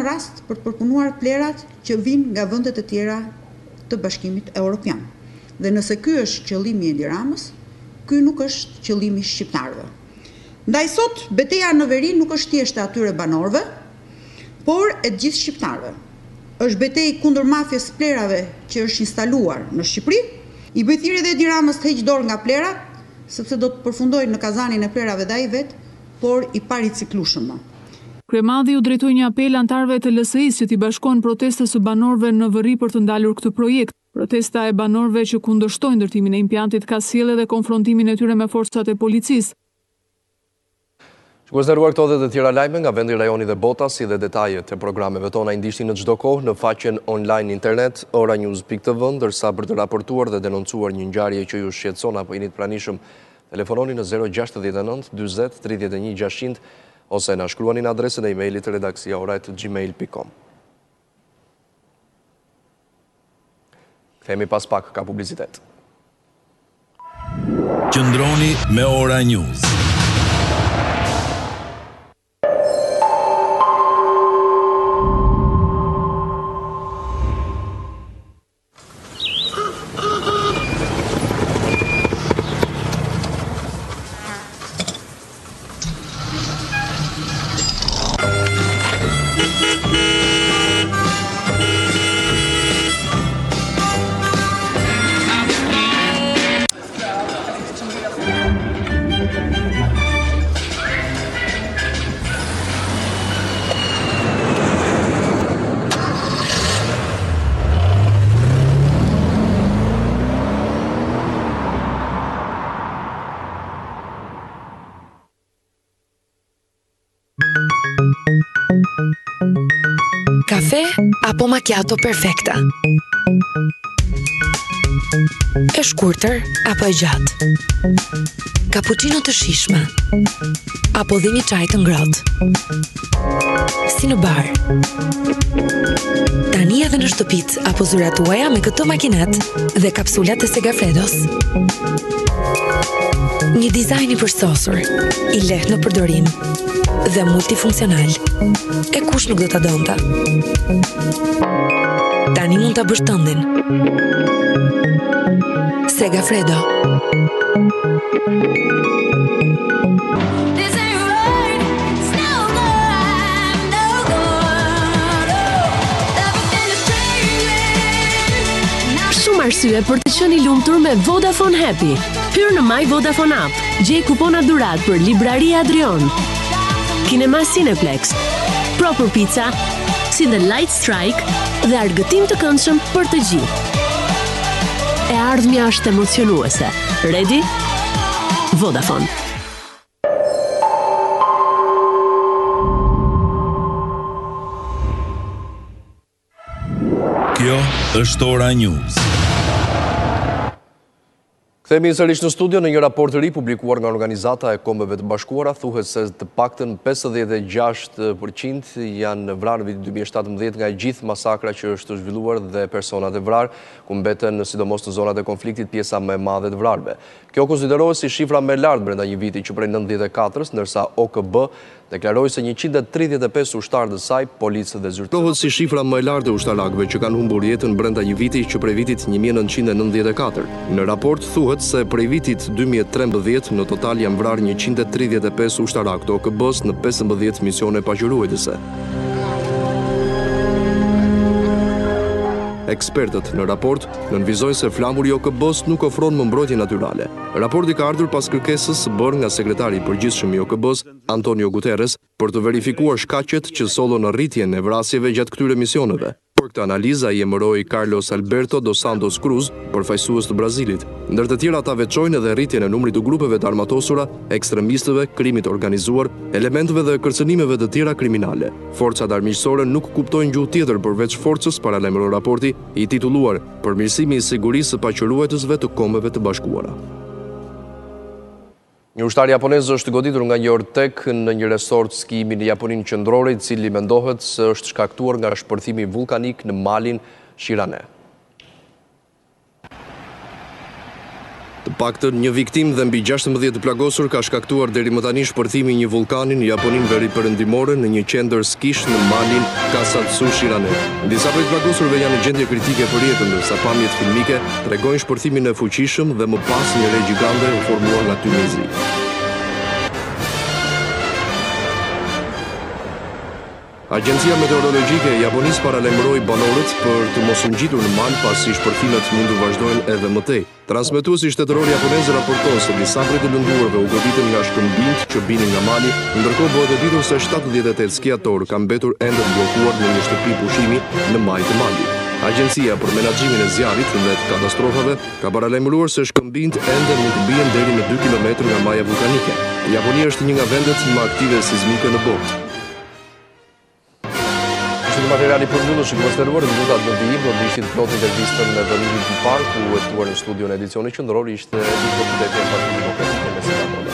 në rast për të përpunuar plerat që vinë nga vendet e tjera të Bashkimit Evropian. Dhe nëse ky është qëllimi i Edi Ramës, ky nuk është qëllimi i shqiptarëve. Ndaj sot, betejë në veri nuk është thjesht e atyre banorëve, por e të gjithë shqiptarëve. Është betejë kundër mafjes plerave që është instaluar në Shqipëri. I bëj thirrje dhe Edi Ramës të heqë dorë nga plerat, sepse do të përfundojnë në kazanin e plerave dhe ai vet, por i pariciklueshëm. Kryemadhi u drejtoi një apel anëtarëve të LSI-s që t'i bashkohen protestës së banorëve në veri për të ndalur këtë projekt. Protesta e banorëve që kundërshtojnë ndërtimin e implantit ka sjellë edhe konfrontimin e tyre me forcat e policisë. Shikuesnderuar, këto dhe të tjera lajme nga vendi, rajoni dhe bota, si dhe detajet e programeve tona i ndiqni në çdo kohë në faqen online internet oranews.tv, ndërsa për të raportuar dhe denoncuar një ngjarje që ju shqetëson apo jeni të pranishëm, telefononi në 069 40 31 600 ose na shkruani në adresën e emailit redaksia@gmail.com. Kthehemi pas pak, ka publicitet. Qëndroni me Ora News. Kafe apo macchiato perfekta? E shkurtër apo e gjatë? Cappuccino të shishme apo dhe një çaj të ngrohtë? Si në bar. Tani edhe në shtëpitë apo zyrat tuaja me këto makinat dhe kapsulat e Segafredos. Një dizajn i përsosur, i lehtë në përdorim dhe multifunksional. E kush nuk do ta donte? Tani mund ta bësh tëndin. Segafredo. Shumë arsye për të qenë i lumtur me Vodafone Happy. Hyr në My Vodafone App, gjej kupona dhurat për Libraria Adrian, Kinema Cineplex, Proper Pizza, si dhe Light Strike dhe argëtim të këndshëm për të gjithë. E ardhmja është emocionuese. Ready? Vodafone. Kjo është Ora News. Kthehemi sërish në studio. Në një raport të ri publikuar nga Organizata e Kombeve të Bashkuara, thuhet se të paktën 56% janë vrarë në vitin 2017 nga gjithë masakra që është zhvilluar dhe personat e vrarë, ku mbeten sidomos në zonat e konfliktit pjesa më e madhe të vrarëve. Kjo konsiderohet si shifra më e lartë brenda një viti që prej 94-s, ndërsa OKB deklaroi se 135 ushtarë të saj, policë dhe zyrtarë. Shohet si shifra më e lartë e ushtarakëve që kanë humbur jetën brenda një viti që prej vitit 1994. Në raport thuhet se prej vitit 2013 në total janë vrarë 135 ushtarakë të OKB-s në 15 misione paqëruesese. Ekspertët në raport nënvizojnë se flamuri i OKB-s nuk ofron më mbrojtje natyrale. Raporti ka ardhur pas kërkesës bërë nga sekretari i përgjithshëm i OKB-s, Antonio Guterres, për të verifikuar shkaqet që sollën rritjen e vrasjeve gjatë këtyre misioneve. Për këtë analizë ai emëroi Carlos Alberto dos Santos Cruz, përfaqësues të Brazilit. Ndër të tjera ata veçojnë edhe rritjen e numrit të grupeve të armatosura, ekstremistëve, krimit organizuar, elementeve dhe kërcënimeve të tjera kriminale. Forcat armiqësore nuk kuptojnë gjuhë tjetër përveç forcës, paralajmëron raporti i titulluar Përmirësimi i sigurisë së paqëruesve të Kombeve të Bashkuara. Një ushtar japonez është goditur nga një ortek në një resort skijimi në Japoninë qendrore, i cili mendohet se është shkaktuar nga shpërthimi vulkanik në malin Shirane. Të paktën një viktim dhe mbi 16 të plagosur ka shkaktuar deri më tani shpërthimi i një vulkani në Japoninë veriperëndimore në një qendër skish në malin Kasatsu Shirane. Disa prej të plagosurve janë në gjendje kritike për jetën, ndërsa pamjet filmike tregojnë shpërthimin e fuqishëm dhe më pas një re gjigande u formuar nga Tunizi. Agjencia Meteorologjike e Japonisë paralajmëroi banorët për të mos u ngjitur në mal pasi shpërthimet mund të vazhdojnë edhe më tej. Transmetuesi shtetëror japonez raporton se disa prej të lënduarve u goditën nga shkëmbinjt që binin nga mali, ndërkohë bëhet e ditur se 78 skiatorë kanë mbetur ende të bllokuar në një shtëpi pushimi në majë të malit. Agjencia për menaxhimin e zjarrit dhe të katastrofave ka paralajmëruar se shkëmbinjt ende mund të bien deri në 2 kilometra nga maja vulkanike. Japonia është një nga vendet më aktive sismike në botë. Në materiali përmbyllur, shikues të nderuar, minutat në vijim do të ishte plot intervistën në vendin e park ku e ftuar në studion e edicionit qendror ishte deputeti i Partisë Demokratike me senator.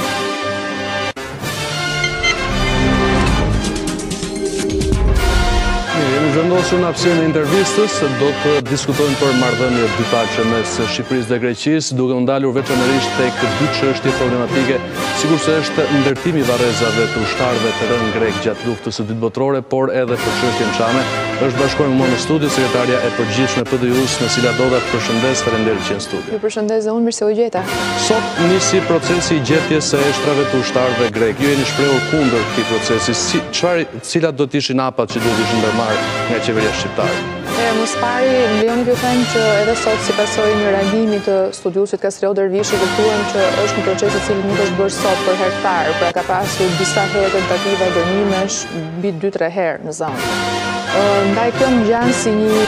Jemi vendosur në hapësirën e intervistës, do të diskutojmë për marrëdhënie dypaqe mes Shqipërisë dhe Greqisë, duke u ndalur veçanërisht tek dy çështje problematike, sigurisht është ndërtimi i varrezave të ushtarëve të rënë grek gjatë luftës së dytë botërore, por edhe për çështjen çame. Është bashkuar me mua në studio sekretarja e përgjithshme e PDU-s Mesila Doda. Përshëndes, faleminderit që jeni në studio. Ju përshëndes dhe unë, mirë se u gjeta. Sot nisi procesi i gjetjes së eshtrave të ushtarëve grek. Ju jeni shprehur kundër këtij procesi. Cilat do të ishin hapat që duhet ishin ndërmarrë nga qeveria shqiptare? Mos pari, lejoni t'ju them që edhe sot si pasojë një reagimi të studiusit Kastriot Dervishi, kuptuam që është një proces i cili nuk është bërë sot për herë të parë, pra ka pasur disa herë tentativa dërmimesh mbi 2-3 herë në zonë. Ndaj kjo më ngjan si një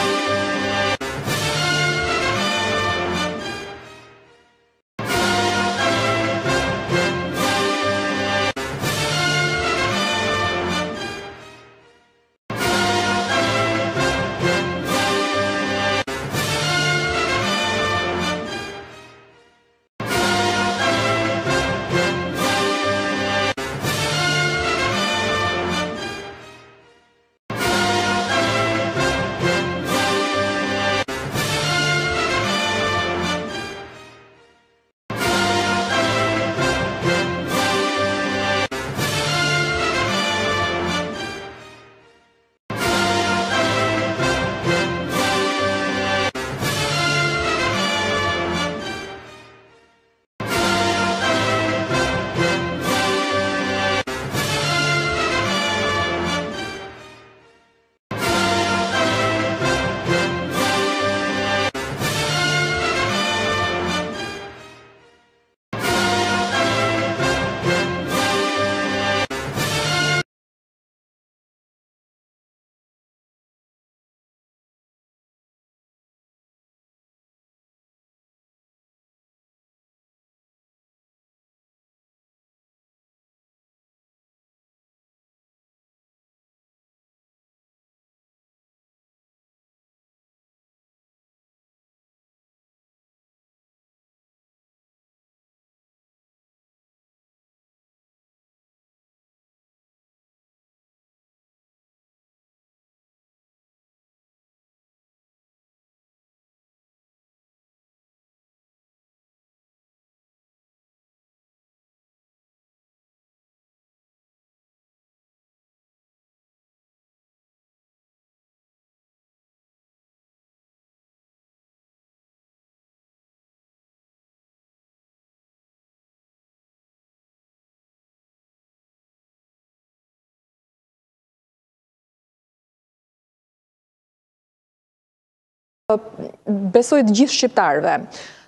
besoj të gjithë shqiptarëve.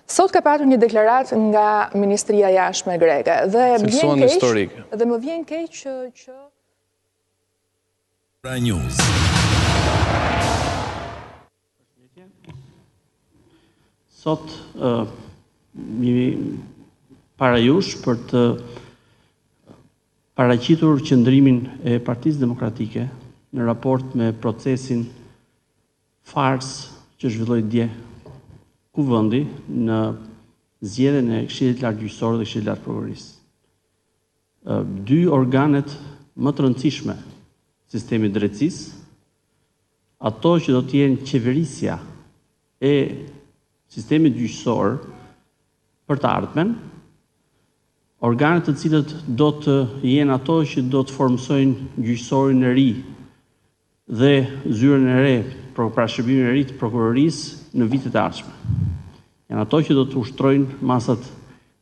Sot ka patur një deklaratë nga Ministria e Jashtme greke dhe më vjen keq që News. Sot jemi para jush për të paraqitur qëndrimin e Partisë Demokratike në raport me procesin fars që zhvilloi dje Kuvendi në zgjedhjen e Këshillit Lartgjyqësor dhe Këshillit Lart Prokurorisë. Dy organet më të rëndësishme sistemi drejtësisë, ato që do të jenë qeverisja e sistemit gjyqësor, për të ardhmen, organet të cilët do të jenë ato që do të formsojnë gjyqësorin e ri dhe zyrën e re, pra shërbimin e ri të prokurorisë në vitet e ardhshme. Janë ato që do të ushtrojnë masat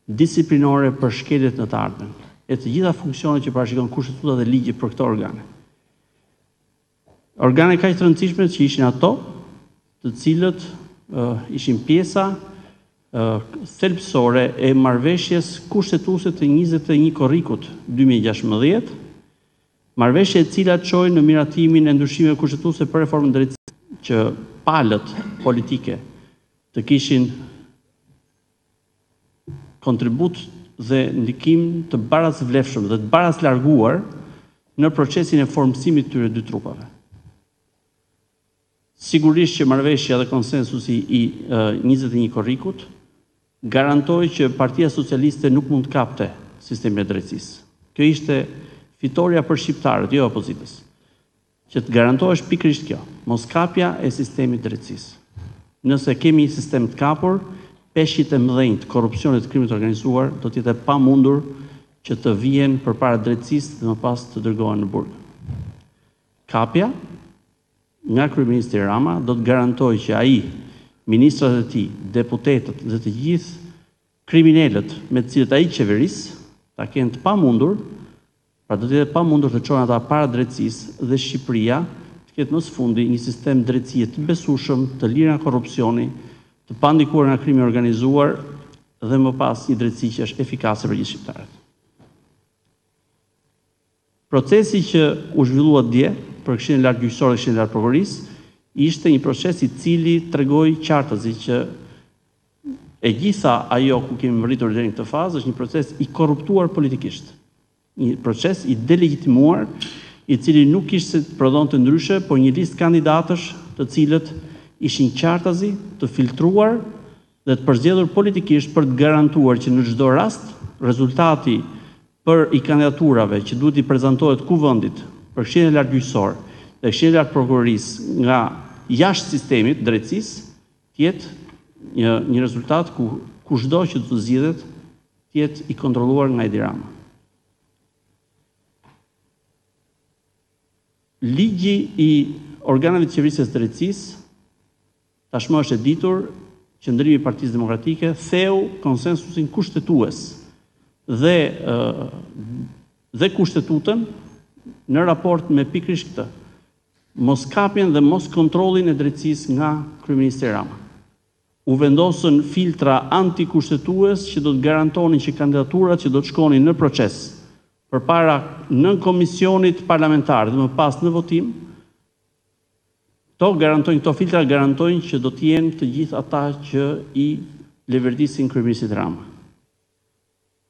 disiplinore për shkeljet në të ardhmen, e të gjitha funksionet që parashikon kushtetuta dhe ligji për këto organe. Organe kaq të rëndësishme që ishin ato, të cilët ishin pjesa thelbësore e marrëveshjes kushtetuese të 21 korrikut 2016, marrëveshje e cila çoi në miratimin e ndryshimeve kushtetuese për reformën drejtësisë, që palët politike të kishin kontribut dhe ndikim të barazvlefshëm dhe të barazlarguar në procesin e formësimit të tyre dy trupave. Sigurisht që marrëveshja dhe konsensusi i 21 korrikut garantoi që Partia Socialiste nuk mund të kapte sistemin e drejtësisë. Kjo ishte fitoria për shqiptarët, jo opozitës. Që të garantohesh pikërisht kjo, moskapja e sistemit drejtësisë. Nëse kemi një sistem të kapur, peshqit e mëdhenj të korrupsionit të krimit të organizuar do të jetë e pamundur që të vijen përpara drejtësisë dhe më pas të dërgohen në burg. Kapja nga kryeministri Rama do të garantojë që ai, ministrat e tij, deputetët dhe të gjithë kriminalët me të cilët ai qeveris, ta kenë të pamundur, pra do të jetë pamundur të çojnë ata para drejtësisë dhe Shqipëria të ketë më së fundi një sistem drejtësie të besueshëm, të lirë nga korrupsioni, të pandikuar nga krimi organizuar dhe më pas një drejtësi që është efikase për gjithë shqiptarët. Procesi që u zhvillua dje për Këshillin Lart Gjyqësor dhe Këshillin Lart Prokurorisë ishte një proces i cili tregoi qartësi që e gjitha ajo ku kemi rritur deri në këtë fazë është një proces i korruptuar politikisht. Një proces i delegitimuar, i cili nuk kishte të prodhonte ndryshe, por një listë kandidatësh të cilët ishin qartazi, të filtruar dhe të përzgjedhur politikisht për të garantuar që në çdo rast rezultati për i kandidaturave që duhet i prezantohet kuvendit për Këshillin Lart Gjyqësor dhe Këshillin Lart Prokurorisë nga jashtë sistemit drejtësisë të jetë një rezultat ku kushdo që të zgjidhet të jetë i kontrolluar nga Edi Rama. Ligji i organeve të qeverisjes së drejtësisë tashmë është e ditur, qëndrimi i Partisë Demokratike theu konsensusin kushtetues dhe kushtetutën në raport me pikërisht këtë, moskapjen dhe mos kontrollin e drejtësisë nga kryeministri Rama. U vendosën filtra antikushtetues që do të garantonin që kandidaturat që do të shkonin në proces përpara nën komisionit parlamentar dhe më pas në votim, këto filtra garantojnë që do të jenë të gjithë ata që i leverdisin kryeministrit Rama.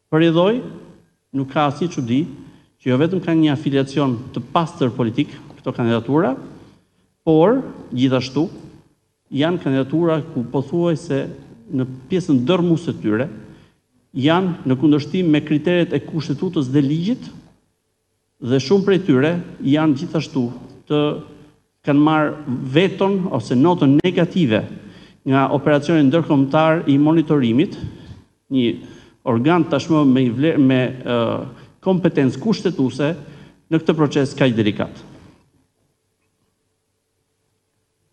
Përjedhoj, nuk ka asnjë çudi që jo vetëm kanë një afiliacion të pastër politik këto kandidatura, por gjithashtu janë kandidatura ku pothuajse në pjesën dërmuese të tyre janë në kundërshtim me kriteret e kushtetutës dhe ligjit dhe shumë prej tyre janë gjithashtu kanë marrë veton ose notën negative nga operacioni ndërkombëtar i monitorimit, një organ tashmë me kompetencë kushtetuese në këtë proces kaq delikat.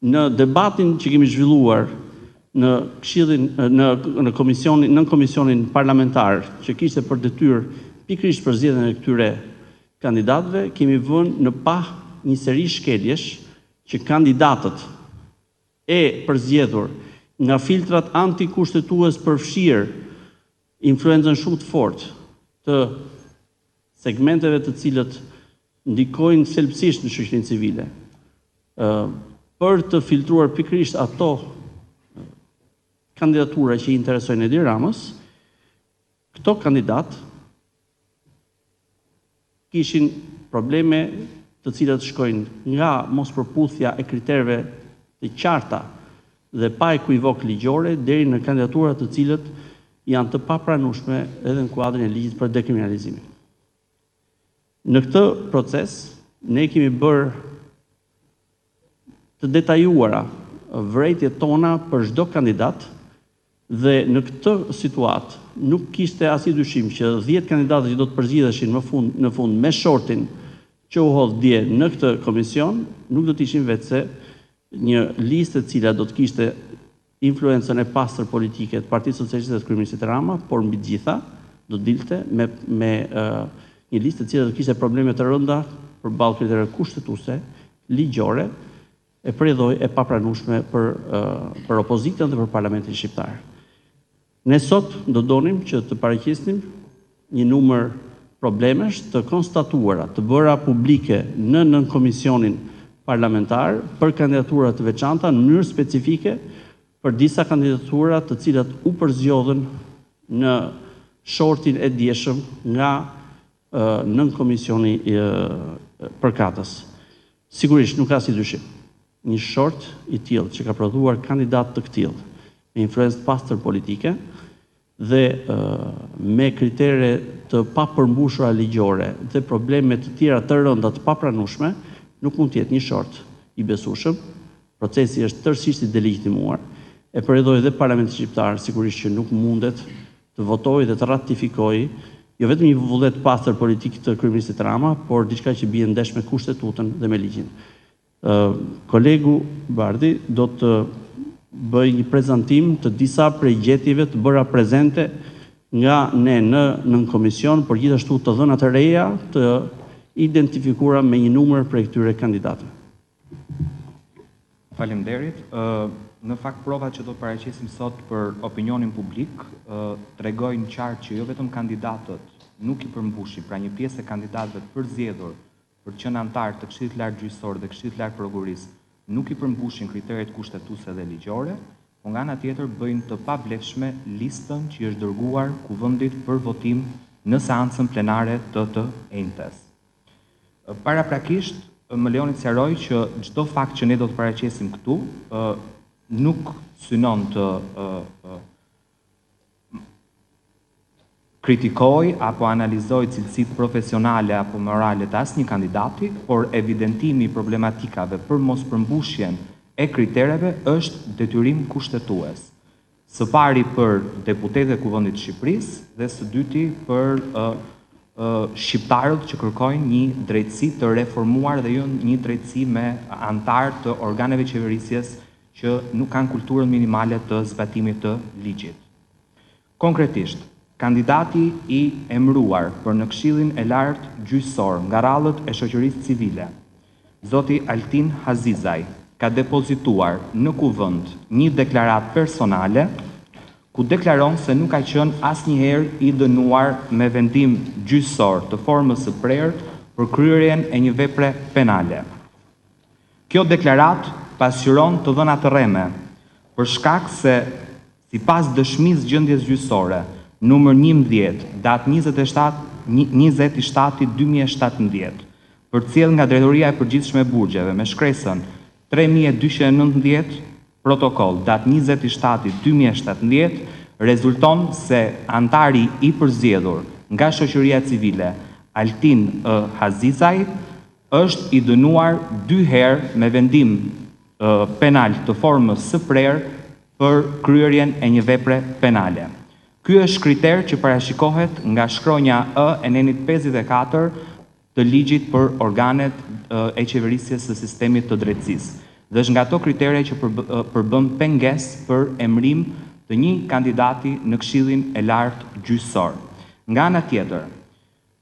Në debatin që kemi zhvilluar në komisionin parlamentar që kishte për detyrë pikërisht për zgjedhjen e këtyre kandidatëve, kemi vënë në pa një seri shkeljesh që kandidatët e përzgjedhur nga filtrat antikushtetues përfshirë influencën shumë të fortë të segmenteve të cilët ndikojnë thelbësisht në shoqërinë civile, për të filtruar pikërisht ato kandidatura që i interesojnë Edi Ramës, këto kandidat kishin probleme të cilat shkojnë nga mospërputhja e kriterëve të qarta dhe pa ekuivok ligjore deri në kandidatura të cilët janë të papranueshme edhe në kuadrin e ligjit për dekriminalizimin. Në këtë proces ne kemi bërë të detajuara vërejtjet tona për çdo kandidat Dhe në këtë situatë nuk kishte asnjë dyshim që 10 kandidatët që do të përgjitheshin në fund me shortin që u hodh dje në këtë komision nuk do të ishin vetëse një listë e cila do të kishte influencën e pastër politike të Partisë Socialiste të Kryeministit Rama, por mbi të gjitha do të dilte me një listë e cila do të kishte probleme të rënda përballë kritereve kushtetuese, ligjore, e predhoj e papranueshme për opozitën dhe për Parlamentin shqiptar. Ne sot do donim që të paraqesnim një numër problemesh të konstatuara, të bëra publike në nënkomisionin parlamentar për kandidatura të veçanta në mënyrë specifike për disa kandidatura të cilat u përzgjodhen në shortin e dieshëm nga nënkomisioni përkatës. Sigurisht nuk ka si dyshim. Një short i tillë që ka prodhuar kandidat të këtillë me influencë pastër politike dhe me kritere të papërmbushura ligjore dhe probleme të tjera të rënda të papranueshme, nuk mund të jetë një short i besueshëm. Procesi është tërësisht i delegitimuar. E përredhoi dhe Parlamenti shqiptar sigurisht që nuk mundet të votojë dhe të ratifikojë jo vetëm një vullnet pastër politik të kryeministit Rama, por diçka që bie ndesh me kushtetutën dhe me ligjin. Kolegu Bardhi do të bëj një prezantim të disa prej gjetjeve të bëra prezente nga ne në komision, por gjithashtu të dhëna të reja të identifikuara me një numër prej këtyre kandidatëve. Faleminderit. Në fakt provat që do të paraqesim sot për opinionin publik tregojnë qartë që jo vetëm kandidatët nuk i përmbushin, pra një pjesë e kandidatëve të përzgjedhur për të qenë antar të Këshillit Lart Gjyqësor dhe Këshillit Lart Prokurisë nuk i përmbushin kriteret kushtetuese dhe ligjore, por nga ana tjetër bëjnë të pavlefshme listën që i është dërguar Kuvendit për votim në seancën plenare të enjtes. Paraprakisht, më lejoni të sqaroj që çdo fakt që ne do të paraqesim këtu nuk synon të kritikoj apo analizoj cilësitë profesionale apo morale të asnjë kandidati, por evidentimi i problematikave për mos përmbushjen e kritereve është detyrim kushtetues. Së pari për deputetët e Kuvendit të Shqipërisë dhe së dyti për shqiptarët që kërkojnë një drejtësi të reformuar dhe jo një drejtësi me antar të organeve qeverisjes që nuk kanë kulturën minimale të zbatimit të ligjit. Konkretisht, kandidati i emëruar për në Këshillin e Lartë Gjyqësor nga rallët e shoqërisë civile, zoti Altin Hazizaj, ka depozituar në Kuvend një deklaratë personale ku deklaron se nuk ka qenë asnjëherë i dënuar me vendim gjyqësor të formës së prerë për kryerjen e një vepre penale. Kjo deklaratë pasqyron të dhënat të rreme, për shkak se, sipas dëshmisë gjendjes gjyqësore, numër 11, datë 27/2017, përcjell nga Drejtoria e Përgjithshme e Burgjeve me shkresën 3219 protokoll, datë 27/2017, rezulton se antari i përzgjedhur nga shoqëria civile, Altin Hazizaj, është i dënuar 2 herë me vendim penal të formës së prerë për kryerjen e një vepre penale. Ky është kriter që parashikohet nga shkronja e nenit 54 të ligjit për organet e qeverisjes së sistemit të drejtësisë. Dhe është nga ato kritere që përbën pengesë për emërim të një kandidati në Këshillin e Lartë Gjyqësor. Nga ana tjetër,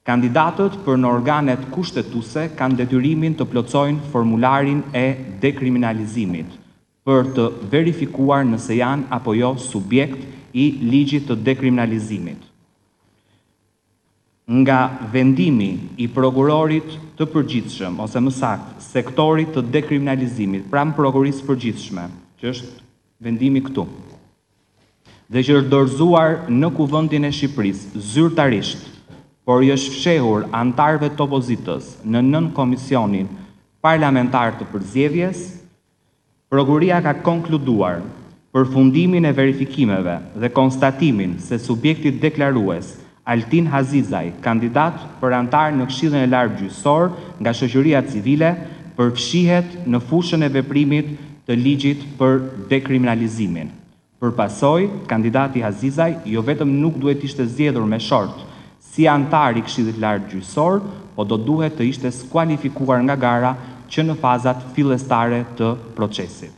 kandidatët për në organet kushtetuese kanë detyrimin të plotësojnë formularin e dekriminalizimit për të verifikuar nëse janë apo jo subjekt i ligjit të dekriminalizimit. Nga vendimi i prokurorit të përgjithshëm, ose më saktë, sektorit të dekriminalizimit, pranë prokurisë përgjithshme, që është vendimi këtu, dhe që është dorëzuar në Kuvendin e Shqipërisë zyrtarisht, por i është fshehur antarëve të opozitës në nën komisionin parlamentar të përzgjedhjes, prokuria ka konkluduar përfundimin e verifikimeve dhe konstatimin se subjekti deklarues Altin Hazizaj, kandidat për antar në Këshillin e Lartë Gjyqësor nga shoqëria civile, përfshihet në fushën e veprimit të ligjit për dekriminalizimin. Përpasoj, kandidati Azizaj jo vetëm nuk duhet ishte zgjedhur me short si antar i Këshillit Lart Gjyqësor, po do duhet të ishte skualifikuar nga gara që në fazat fillestare të procesit.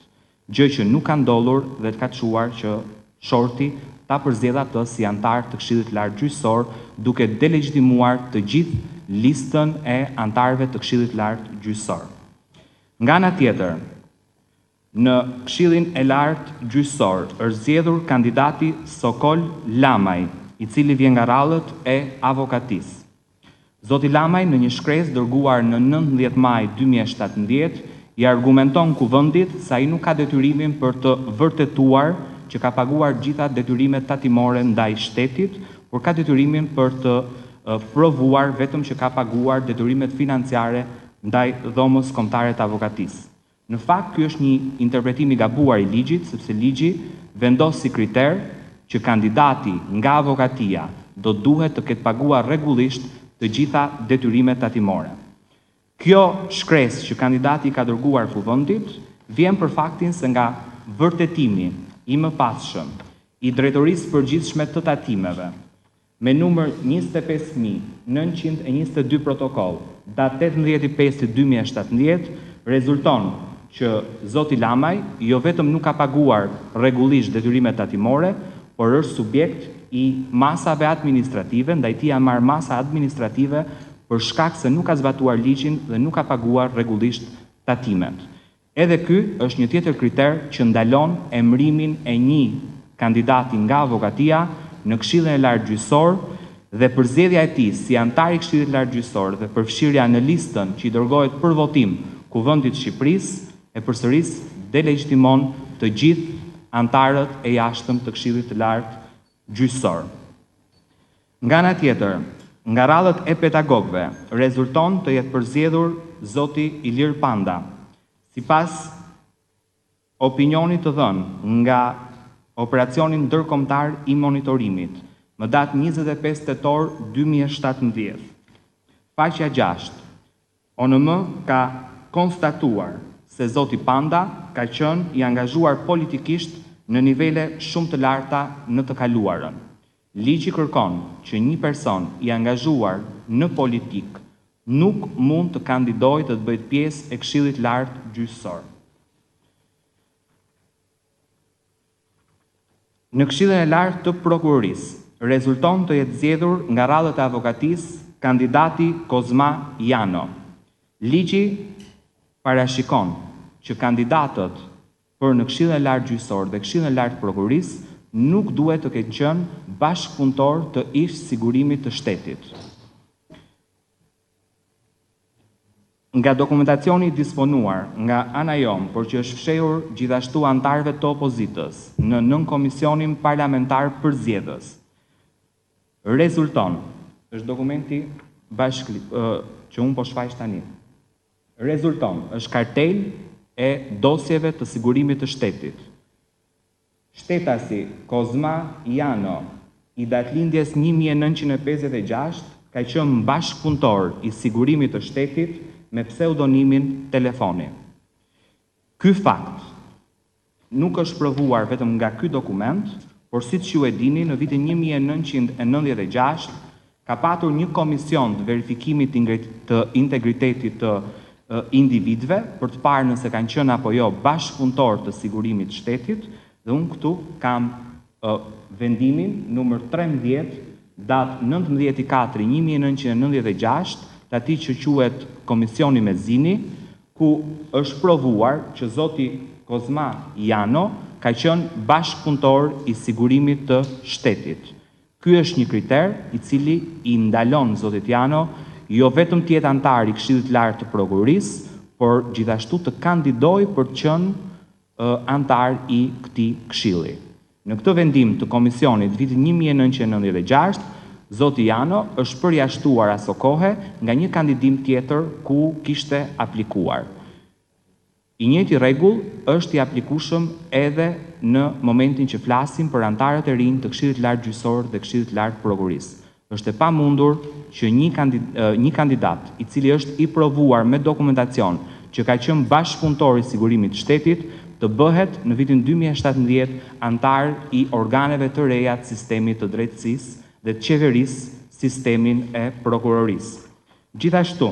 Gjë që nuk ka ndodhur dhe të ka çuar që shorti ta përzgjedhë atë si antar të Këshillit Lart Gjyqësor, duke delegitimuar të gjithë listën e antarëve të Këshillit Lart Gjyqësor. Nga ana tjetër, në Këshillin e Lartë Gjyqësor është zgjedhur kandidati Sokol Lamaj, i cili vjen nga rallët e avokatisë. Zoti Lamaj në një shkresë dërguar në 19 maj 2017 i argumenton kuvendit se ai nuk ka detyrimin për të vërtetuar që ka paguar gjitha detyrimet tatimore ndaj shtetit, por ka detyrimin për të provuar vetëm që ka paguar detyrimet financiare ndaj dhomës kombëtare të avokatisë. Në fakt, ky është një interpretim i gabuar i ligjit, sepse ligji vendos si kriter që kandidati nga avokatia do duhet të ketë paguar rregullisht të gjitha detyrimet tatimore. Kjo shkresë që kandidati ka dërguar kuvendit vjen për faktin se nga vërtetimi i mëpasshëm i Drejtorisë Përgjithshme të Tatimeve me numër 25.922 protokoll, datë 18/5/2017, rezulton që zoti Lamaj jo vetëm nuk ka paguar rregullisht detyrimet tatimore, por është subjekt i masave administrative, ndaj tij janë marrë masa administrative për shkak se nuk ka zbatuar ligjin dhe nuk ka paguar rregullisht tatimet. Edhe ky është një tjetër kriter që ndalon emërimin e një kandidati nga avokatia në Këshillin e Lartë Gjyqësor dhe përzgjedhja e tij si antar i Këshillit Lartë Gjyqësor dhe përfshirja në listën që i dërgohet për votim Kuvendit të Shqipërisë e përsëris delegjitimon të gjithë antarët e jashtëm të Këshillit të Lartë Gjyqësor. Nga ana tjetër, nga rallët e pedagogëve rezulton të jetë përzgjedhur zoti Ilir Panda, sipas opinionit të dhënë nga operacionin ndërkombëtar i monitorimit, më datë 25 tetor 2017. Faqja 6. ONM ka konstatuar se zoti Panda ka qenë i angazhuar politikisht në nivele shumë të larta në të kaluarën. Ligji kërkon që një person i angazhuar në politik nuk mund të kandidojë të bëjë pjesë e Këshillit Lartë Gjyqësor. Në Këshillin e Lartë të Prokurorisë rezulton të jetë zgjedhur nga rallët e avokatisë kandidati Kozma Jano. Ligji parashikon që kandidatët për në Këshillin e Lartë Gjyqësor dhe Këshillin e Lartë Prokurorisë nuk duhet të ketë qenë bashkëpunëtor të ish sigurimit të shtetit. Nga dokumentacioni disponuar nga ana jon, por që është fshehur gjithashtu antarëve të opozitës në nënkomisionin parlamentar për zgjedhës, rezulton, është dokumenti që unë po shfaq tani. Rezulton është kartel e dosjeve të sigurimit të shtetit. Shtetasi Kozma Jano, i datëlindjes 1956, ka qenë bashkëpunëtor i sigurimit të shtetit me pseudonimin Telefoni. Ky fakt nuk është provuar vetëm nga ky dokument, por siç ju e dini, në vitin 1996 ka patur një komision të verifikimit të integritetit të individëve për të parë nëse kanë qenë apo jo bashkëpunëtor të sigurimit të shtetit, dhe unë këtu kam vendimin numër 13, datë 19/4/1996, të atij që quhet Komisioni Mezini, ku është provuar që zoti Kozma Jano ka qenë bashkëpunëtor i sigurimit të shtetit. Ky është një kriter i cili i ndalon zotit Jano jo vetëm të jetë antar i Këshillit Lartë të Prokurorisë, por gjithashtu të kandidojë për të qenë antar i këtij këshilli. Në këtë vendim të komisionit vitin 1996, zoti Jano është përjashtuar aso kohe nga një kandidim tjetër ku kishte aplikuar. I njëjti rregull është i aplikueshëm edhe në momentin që flasim për antarët e rinj të Këshillit Lartë Gjyqësor dhe Këshillit Lartë Prokurorisë. Është e pamundur që një kandidat i cili është i provuar me dokumentacion që ka qenë bashkëpunëtor i sigurimit të shtetit të bëhet në vitin 2017 antar i organeve të reja të sistemit të drejtësisë dhe të qeverisë, sistemin e prokurorisë. Gjithashtu,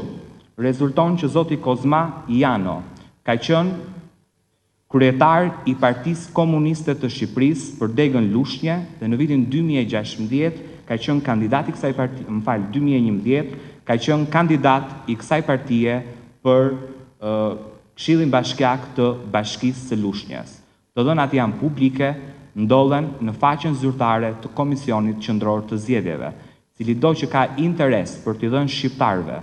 rezulton që zoti Kozma Jano ka qenë kryetar i Partisë Komuniste të Shqipërisë për degën Lushnje dhe në vitin 2016 ka qenë kandidat i kësaj partie, 2011 ka qenë kandidat i kësaj partie për Këshillin Bashkiak të Bashkisë së Lushnjës. Të dhënat janë publike, ndodhen në faqen zyrtare të Komisionit Qendror të Zgjedhjeve, cili do që ka interes për t'i dhënë shqiptarëve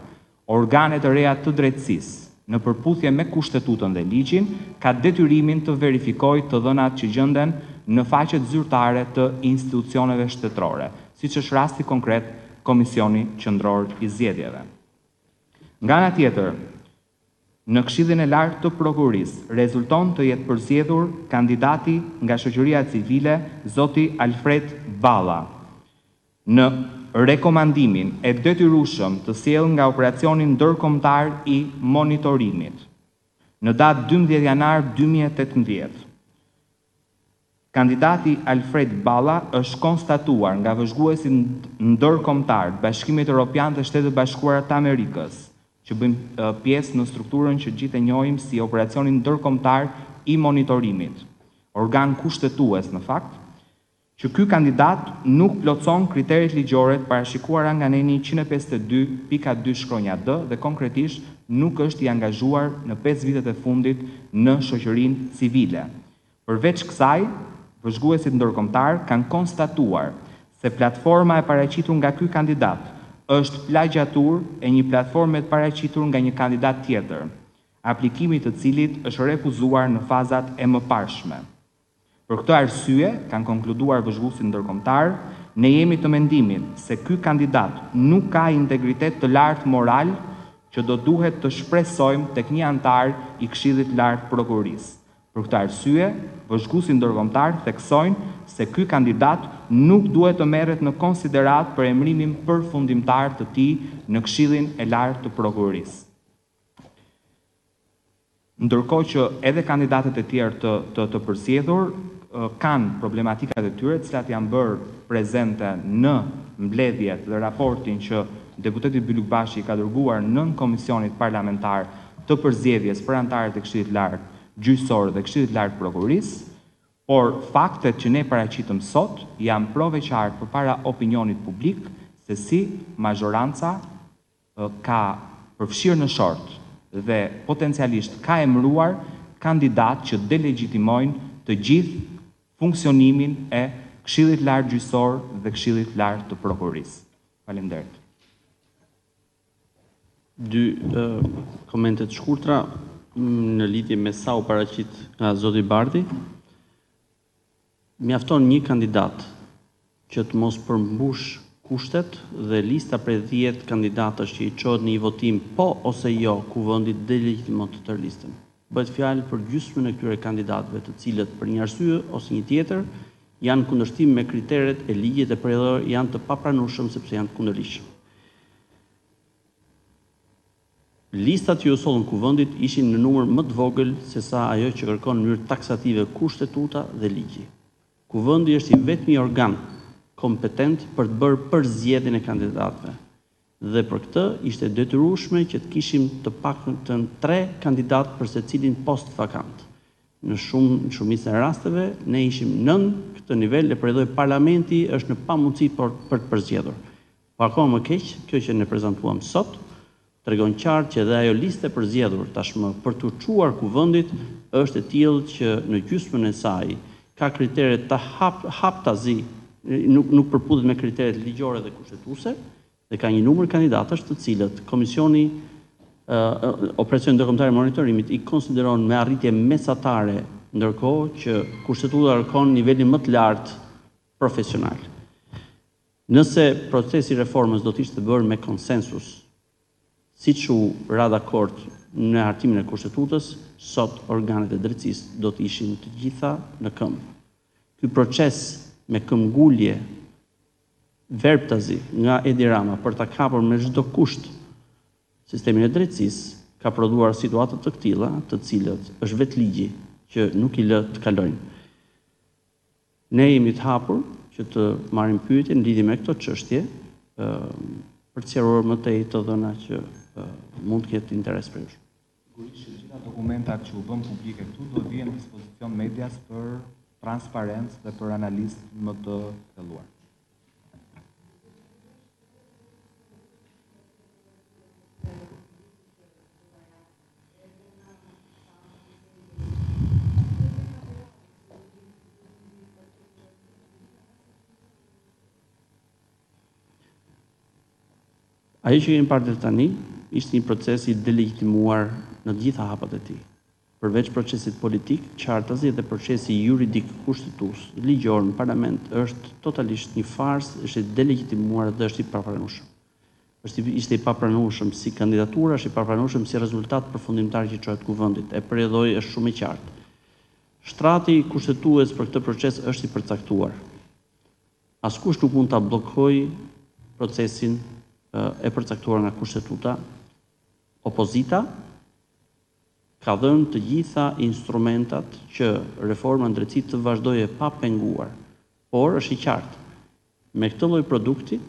organe të reja të drejtësisë në përputhje me kushtetutën dhe ligjin, ka detyrimin të verifikojë të dhënat që gjenden në faqet zyrtare të institucioneve shtetërore, siç është rasti konkret Komisioni Qendror i Zgjedhjeve. Nga ana tjetër, në Këshillin e Lartë të Prokurorisë rezulton të jetë përzgjedhur kandidati nga shoqëria civile, zoti Alfred Balla, në rekomandimin e detyrueshëm të sjellë nga operacioni ndërkombëtar i monitorimit në datë 12 janar 2018. Kandidati Alfred Balla është konstatuar nga vëzhguesi ndërkombëtar të Bashkimit Evropian të Shtetet Bashkuara të Amerikës, që bëjmë pjesë në strukturën që gjithë e njohim si operacionin ndërkombëtar i monitorimit, organ kushtetues në fakt, që ky kandidat nuk plotson kriteret ligjore të parashikuara nga neni 152.2/D dhe konkretisht nuk është i angazhuar në 5 vitet e fundit në shoqërinë civile. Përveç kësaj, vëzhguesit ndërkombëtar kanë konstatuar se platforma e paraqitur nga ky kandidat është plagjatur e një platforme të paraqitur nga një kandidat tjetër, aplikimi të cilit është refuzuar në fazat e mëparshme. Për këtë arsye, kanë konkluduar vëzhguesit ndërkombëtar, ne jemi të mendimit se ky kandidat nuk ka integritet të lartë moral që do duhet të shpresojmë tek një antar i Këshillit të Lartë Prokurorisë. Për këtë arsye, vëzhguesit ndërkombëtar theksojnë se ky kandidat nuk duhet të merret në konsiderat për emërimin përfundimtar të tij në Këshillin e Lartë të Prokurorisë. Ndërkohë që edhe kandidatët e tjerë të përzgjedhur kanë problematikat e tyre, të cilat janë bërë prezente në mbledhjet dhe raportin që deputeti Byluk Bashi ka dërguar nën Komisionit Parlamentar të përzgjedhjes për antarët e Këshillit të Lartë Gjyqësor dhe Këshillit të Lartë Prokurorisë, por faktet që ne paraqitëm sot janë provë qartë përpara opinionit publik se si mazhoranca ka përfshirë në short dhe potencialisht ka emëruar kandidat që delegitimojnë të gjithë funksionimin e Këshillit të Lartë Gjyqësor dhe Këshillit të Lartë të Prokurorisë. Faleminderit. Dy komente të shkurtra në lidhje me sa u paraqit nga zoti Bardhi. Mjafton një kandidat që të mos përmbush kushtet dhe lista prej 10 kandidatësh që i çohet në një votim po ose jo kuvendi delegitimon të tërë listën. Bëhet fjalë për gjysmën e këtyre kandidatëve, të cilët për një arsye ose një tjetër janë kundërshtim me kriteret e ligjit e përjedhor, janë të papranueshëm sepse janë të kundërligjshëm. Listat që u sollën kuvendit ishin në numër më të vogël se sa ajo që kërkon në mënyrë taksative kushtetuta dhe ligji. Kuvendi është i vetmi organ kompetent për të bërë përzgjedhjen e kandidatëve. Dhe për këtë ishte detyrueshme që të kishim të paktën 3 kandidatë për secilin post vakant. Në shumicën e rasteve ne ishim nën këtë nivel dhe përjedhoi parlamenti është në pamundësi për të përzgjedhur. Po akoma më keq, kjo që ne prezantuam sot tregon qartë që edhe ajo listë e përzgjedhur tashmë për të çuar kuvendit është e tillë që në gjysmën e saj ka kritere të haptazi, nuk përputhet me kriteret ligjore dhe kushtetuese, dhe ka një numër kandidatësh të cilët Komisioni Operacion Ndërkombëtar i Monitorimit i konsideron me arritje mesatare, ndërkohë që kushtetuta kërkon nivelin më të lartë profesional. Nëse procesi i reformës do të ishte bërë me konsensus, siç u ra dakord në hartimin e kushtetutës, sot organet e drejtësisë do të ishin të gjitha në këmbë. Ky proces me këmbgulje verbtazi nga Edi Rama për ta kapur me çdo kusht sistemin e drejtësisë ka prodhuar situata të këtilla, të cilët është vetë ligji që nuk i lë të kalojnë. Ne jemi të hapur që të marrim pyetje në lidhje me këto çështje, për të sqaruar më tej të dhëna që mund të ketë interes për ju. Sigurisht që gjitha dokumentat që u bën publike këtu do vihen në dispozicion medias për transparencë dhe për analizë më të thelluar. Ajo që kemi parë deri tani ishte një proces i delegitimuar në të gjitha hapat e tij. Përveç procesit politik, qartazi dhe procesi juridik kushtetues, ligjor në parlament është totalisht një farsë, është i delegitimuar dhe është i papranueshëm. Ishte i papranueshëm si kandidatura, është i papranueshëm si rezultat përfundimtar që çohet kuvendit. E përjedhoi është shumë i qartë. Shtrati kushtetues për këtë proces është i përcaktuar. Askush nuk mund ta bllokojë procesin e përcaktuar nga kushtetuta. Opozita ka dhënë të gjitha instrumentat që reforma në drejtësi të vazhdojë pa penguar, por është i qartë. Me këtë lloj produkti,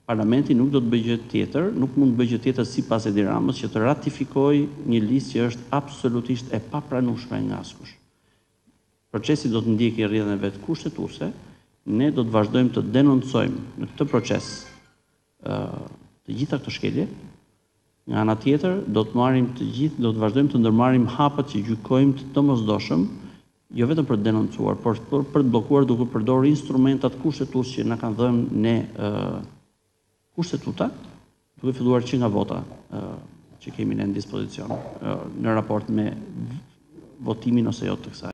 parlamenti nuk do të bëjë gjë tjetër, nuk mund të bëjë gjë tjetër sipas Edi Ramës që të ratifikojë një listë që është absolutisht e papranueshme nga askush. Procesi do të ndjekë rrjedhën e vet kushtetuese, ne do të vazhdojmë të denoncojmë në këtë proces të gjitha këto shkelje. Nga ana tjetër, do të vazhdojmë të ndërmarrim hapat që gjykojmë të domosdoshëm, jo vetëm për të denoncuar, por për të bllokuar duke përdorur instrumentat kushtetuese që na kanë dhënë ne kushtetuta, duke filluar që nga vota që kemi ne në dispozicion në raport me votimin ose jo të kësaj